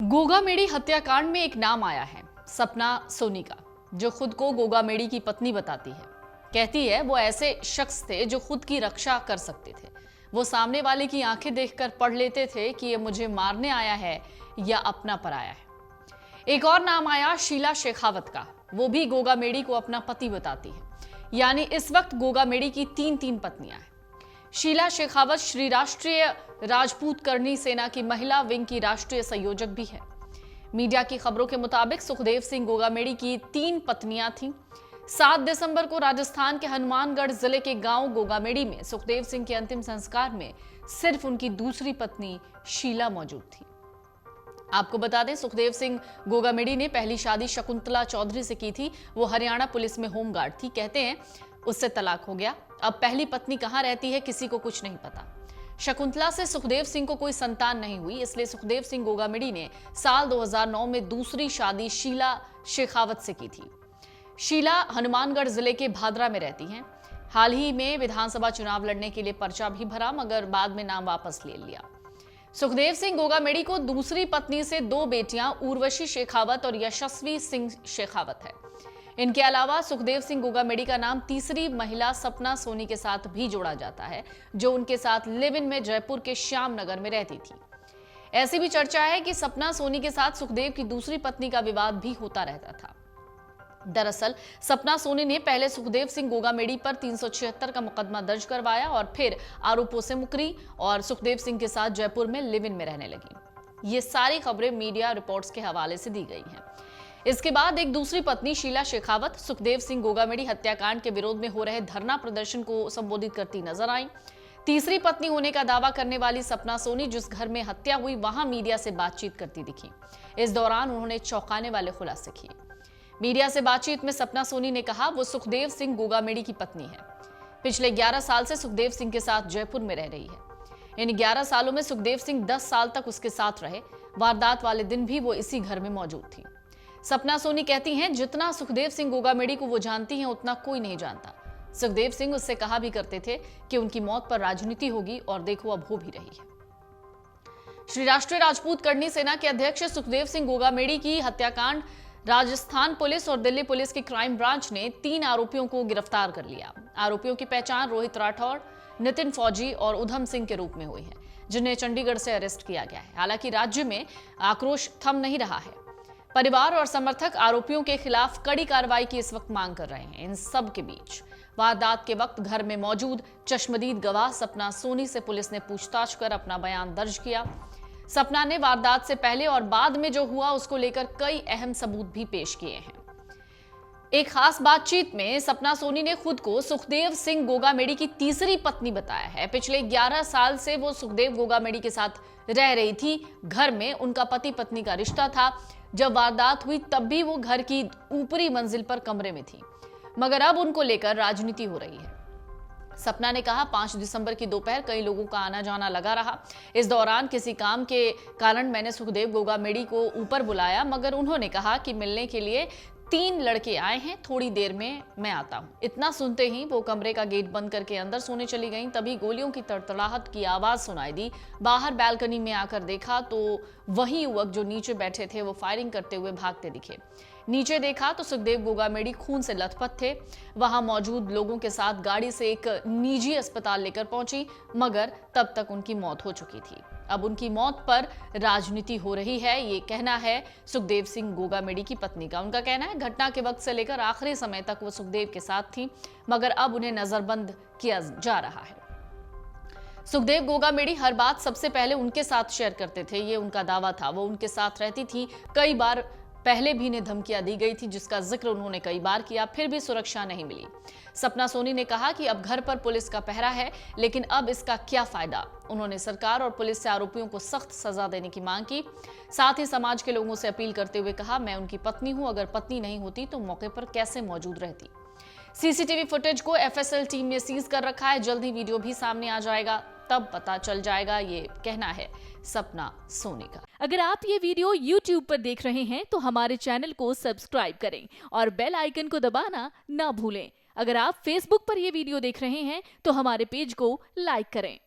गोगा मेडी हत्याकांड में एक नाम आया है, सपना सोनी का, जो खुद को गोगा मेडी की पत्नी बताती है। कहती है वो ऐसे शख्स थे जो खुद की रक्षा कर सकते थे। वो सामने वाले की आंखें देखकर पढ़ लेते थे कि ये मुझे मारने आया है या अपना पराया है। एक और नाम आया शीला शेखावत का। वो भी गोगा मेडी को अपना पति बताती है। यानी इस वक्त गोगा मेडी की तीन पत्नियां हैं। शीला शेखावत श्री राष्ट्रीय राजपूत करनी सेना की महिला विंग की राष्ट्रीय संयोजक भी है। मीडिया की खबरों के मुताबिक सुखदेव सिंह गोगा मेडी की 3 पत्नियां थीं। 7 दिसंबर को राजस्थान के हनुमानगढ़ जिले के गांव गोगा मेडी में सुखदेव सिंह के अंतिम संस्कार में सिर्फ उनकी दूसरी पत्नी शीला मौजूद थी। आपको बता दें, सुखदेव सिंह गोगा मेडी ने पहली शादी शकुंतला चौधरी से की थी। वो हरियाणा पुलिस में होमगार्ड थी। कहते हैं उससे तलाक हो गया। अब पहली पत्नी कहां रहती है किसी को कुछ नहीं पता। शकुंतला से सुखदेव सिंह को कोई संतान नहीं हुई, इसलिए सुखदेव सिंह गोगा मेडी ने साल 2009 में दूसरी शादी शीला शेखावत से की थी। शीला हनुमानगढ़ जिले के भादरा में रहती हैं। हाल ही में विधानसभा चुनाव लड़ने के लिए पर्चा भी भरा, मगर बाद में नाम वापस ले लिया। सुखदेव सिंह गोगा मेडी को दूसरी पत्नी से 2 बेटियां उर्वशी शेखावत और यशस्वी सिंह शेखावत है। इनके अलावा सुखदेव सिंह गोगा मेडी का नाम तीसरी महिला सपना सोनी के साथ भी जोड़ा जाता है, जो उनके साथ लिव इन में जयपुर के श्याम नगर में रहती थी। ऐसी भी चर्चा है कि सपना सोनी के साथ सुखदेव की दूसरी पत्नी का विवाद भी होता रहता था। दरअसल सपना सोनी ने पहले सुखदेव सिंह गोगा मेडी पर 376 का मुकदमा दर्ज करवाया और फिर आरोपों से मुकरी और सुखदेव सिंह के साथ जयपुर में लिव इन में रहने लगी। ये सारी खबरें मीडिया रिपोर्ट्स के हवाले से दी गई हैं। इसके बाद एक दूसरी पत्नी शीला शेखावत सुखदेव सिंह गोगा मेडी हत्याकांड के विरोध में हो रहे धरना प्रदर्शन को संबोधित करती नजर आई। तीसरी पत्नी होने का दावा करने वाली सपना सोनी जिस घर में हत्या हुई वहां मीडिया से बातचीत करती दिखी। इस दौरान उन्होंने चौंकाने वाले खुलासे किए। मीडिया से बातचीत में सपना सोनी ने कहा वो सुखदेव सिंह गोगा मेडी की पत्नी है। पिछले 11 साल से सुखदेव सिंह के साथ जयपुर में रह रही है। इन 11 सालों में सुखदेव सिंह 10 साल तक उसके साथ रहे। वारदात वाले दिन भी वो इसी घर में मौजूद थी। सपना सोनी कहती हैं जितना सुखदेव सिंह गोगा मेडी को वो जानती हैं उतना कोई नहीं जानता। सुखदेव सिंह उससे कहा भी करते थे कि उनकी मौत पर राजनीति होगी, और देखो अब हो भी रही है। श्री राष्ट्रीय राजपूत करनी सेना के अध्यक्ष सुखदेव सिंह गोगा मेडी की हत्याकांड राजस्थान पुलिस और दिल्ली पुलिस की क्राइम ब्रांच ने 3 आरोपियों को गिरफ्तार कर लिया। आरोपियों की पहचान रोहित राठौर, नितिन फौजी और उधम सिंह के रूप में हुई है, जिन्हें चंडीगढ़ से अरेस्ट किया गया है। हालांकि राज्य में आक्रोश थम नहीं रहा है। परिवार और समर्थक आरोपियों के खिलाफ कड़ी कार्रवाई की इस वक्त मांग कर रहे हैं। इन सब के बीच वारदात के वक्त घर में मौजूद चश्मदीद गवाह सपना सोनी से पुलिस ने पूछताछ कर अपना बयान दर्ज किया। सपना ने वारदात से पहले और बाद में जो हुआ उसको लेकर कई अहम सबूत भी पेश किए हैं। एक खास बातचीत में सपना सोनी ने खुद को सुखदेव सिंह गोगा मेडी की तीसरी पत्नी बताया है। पिछले 11 साल से वो सुखदेव गोगा मेडी के साथ रह रही थी। घर में उनका पति पत्नी का रिश्ता था। जब वारदात हुई तब भी वो घर की ऊपरी मंजिल पर कमरे में थी, मगर अब उनको लेकर राजनीति हो रही है। सपना ने कहा 5 दिसंबर की दोपहर कई लोगों का आना जाना लगा रहा। इस दौरान किसी काम के कारण मैंने सुखदेव गोगा मेडी को ऊपर बुलाया, मगर उन्होंने कहा कि मिलने के लिए 3 लड़के आए हैं, थोड़ी देर में मैं आता हूं। इतना सुनते ही वो कमरे का गेट बंद करके अंदर सोने चली गईं। तभी गोलियों की तड़तड़ाहट की आवाज सुनाई दी। बाहर बालकनी में आकर देखा तो वही युवक जो नीचे बैठे थे वो फायरिंग करते हुए भागते दिखे। नीचे देखा तो सुखदेव गोगा मेडी खून से लथपथ थे। वहां मौजूद लोगों के साथ गाड़ी से एक निजी अस्पताल लेकर पहुंची, मगर तब तक उनकी मौत हो चुकी थी। अब उनकी मौत पर राजनीति हो रही है, ये कहना है सुखदेव सिंह गोगा मेडी की पत्नी का। उनका कहना है घटना के वक्त से लेकर आखिरी समय तक वो सुखदेव के साथ थी, मगर अब उन्हें नजरबंद किया जा रहा है। सुखदेव गोगा मेडी हर बात सबसे पहले उनके साथ शेयर करते थे, ये उनका दावा था। वो उनके साथ रहती थी। कई बार पहले भी इन्हें धमकियां दी गई थी, जिसका जिक्र उन्होंने कई बार किया, फिर भी सुरक्षा नहीं मिली। सपना सोनी ने कहा कि अब घर पर पुलिस का पहरा है, लेकिन अब इसका क्या फायदा। उन्होंने सरकार और पुलिस से आरोपियों को सख्त सजा देने की मांग की। साथ ही समाज के लोगों से अपील करते हुए कहा मैं उनकी पत्नी हूं, अगर पत्नी नहीं होती तो मौके पर कैसे मौजूद रहती। सीसीटीवी फुटेज को एफएसएल टीम ने सीज कर रखा है। जल्द ही वीडियो भी सामने आ जाएगा, तब पता चल जाएगा, ये कहना है सपना सोनी का। अगर आप ये वीडियो YouTube पर देख रहे हैं तो हमारे चैनल को सब्सक्राइब करें और बेल आइकन को दबाना ना भूलें। अगर आप Facebook पर ये वीडियो देख रहे हैं तो हमारे पेज को लाइक करें।